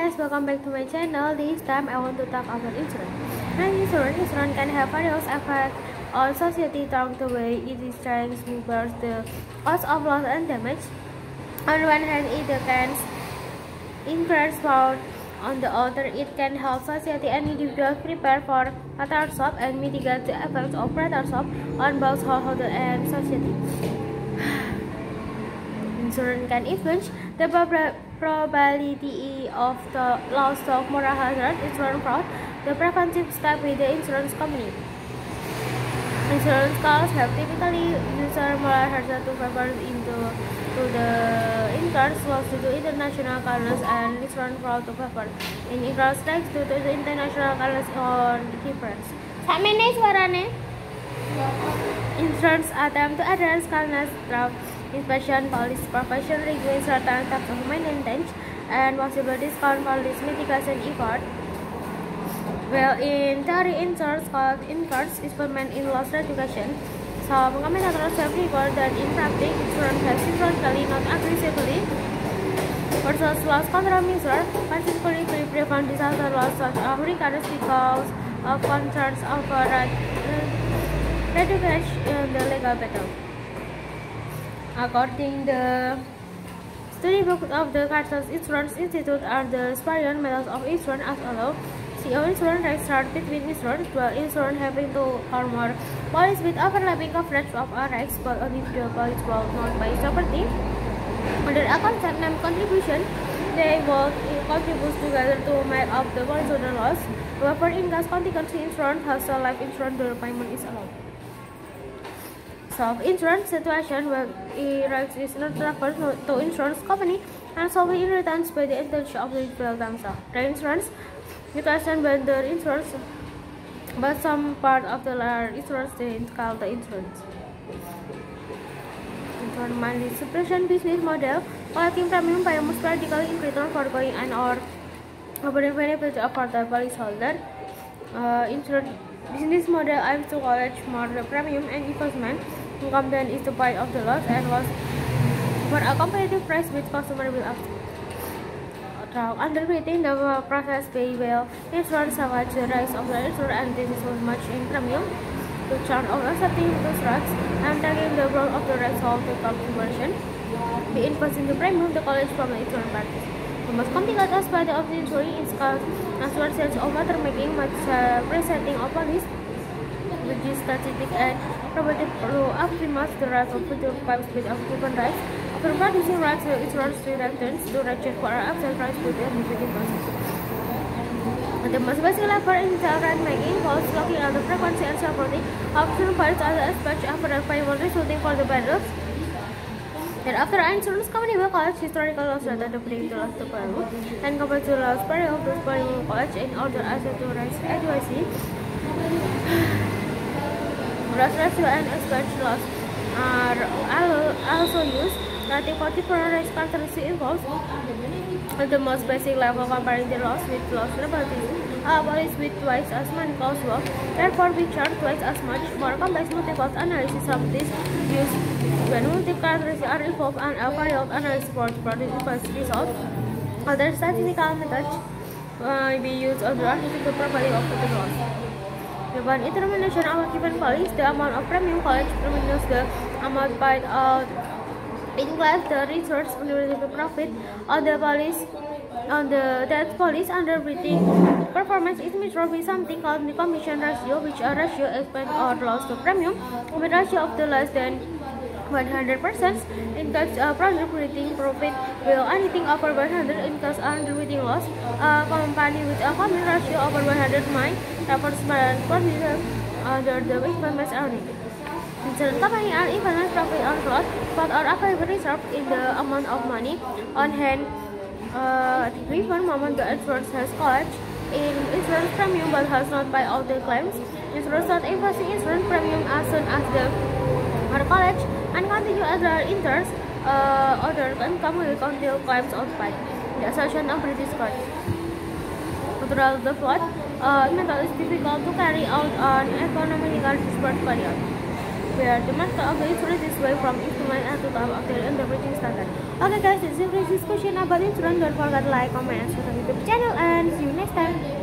guys, welcome back to my channel. This time I want to talk about insurance. Insurance can have various effects on society through the way it distracts reverse the cause of loss and damage. On one hand, it can increase fraud. On the other, it can help society and individuals prepare for catastrophe and mitigate the effects of catastrophe on both households and society. Insurance can influence the probability of the loss of moral hazard, insurance fraud, the preventive step with the insurance company. Insurance calls have typically used moral hazard to favor to the insurance loss due to international carriers and insurance fraud to favor in insurance tax due to the international carriers or difference. Samene suarane. Insurance attempt to address careless drug inspection, police profession review, certain types of maintenance, and possible discount police mitigation effort. Well, in theory, insurance called insurance implement in loss reduction. Some commentators have reported that in practice, insurance has historically not aggressively versus loss control measures, particularly to prevent disaster loss such as hurricanes because of concerns over reduction in the legal battle. According to the study book of the Carstens Insurance Institute are the various methods of insurance as follows. CO insurance rates start between insurance, while insurance having to armor policies with overlapping coverage of risks, but individual policies will not buy property. Under a concept named contribution, they will contribute together to make up the policyholder loss. However, in case contingency insurance has a life insurance, the payment is allowed. Self-insurance situation where rights is not transferred to insurance company and solely in return by the intention of the individual themselves. The insurance situation when the insurance, but some part of the insurance they called the insurance. Insurance money suppression business model collecting premium by almost practically in return for going and or offering benefits for the policyholder. Insurance business model aims to collect more premium and investment income than is the part of the loss and loss for a competitive price which customer will accept. Underwriting the process very well. Insurance savage the rise of the insurer and this is so much in premium to charge of accepting those risks and taking the role of the rest of the conversion. The invest in the premium the college from the insurance parties. The most complicated aspect of the insurance is called insurance sales of water making much presenting of police which is statistic and provided to optimize the right of the pipes with given rights. After producing rights, the insurance reductions to ratchet for absent rights to the individual process. The most basic level in the right making involves looking at the frequency and severity of certain parts of the aspect after the payment resulting for the battles. Thereafter, an insurance company will collect historical loss data to predict the loss to value and compare the loss period of those value collect in order as to raise adequacy. Loss ratio and expected loss are also used. Nothing particular risk characteristic involves the most basic level comparing the loss with loss probability. A policy with twice as many cost work, therefore we charge twice as much. More complex multi-cost analysis of this used when multiple characteristics are involved and a variable analysis for produce result. Other statistical methods may be used on the the probability of the loss. When determination of a given policy, the amount of premium college minus the amount paid out in class the research the profit on the policy on the that policy underwriting performance is measured with something called the commission ratio, which a ratio expense or loss to premium with ratio of the less than 100%. In case project rating profit will anything over 100. In case underwriting loss, a company with a common ratio over 100 might reverse consider under the expense earning. Insurance company are even profit on loss, but are available reserve in the amount of money on hand. The given moment the insurance has collected in insurance premium but has not paid all the claims. Insurance not investing insurance premium as soon as the are collected and continue as their interest other income will until claims are paid. The assertion of British court. Throughout the flood, method is difficult to carry out on economically dispersed period. where the master of the insurance is way from instrument and to top of the underwriting standard. Okay guys, this is this question about insurance. Don't forget to like, comment, and subscribe to the channel, and see you next time.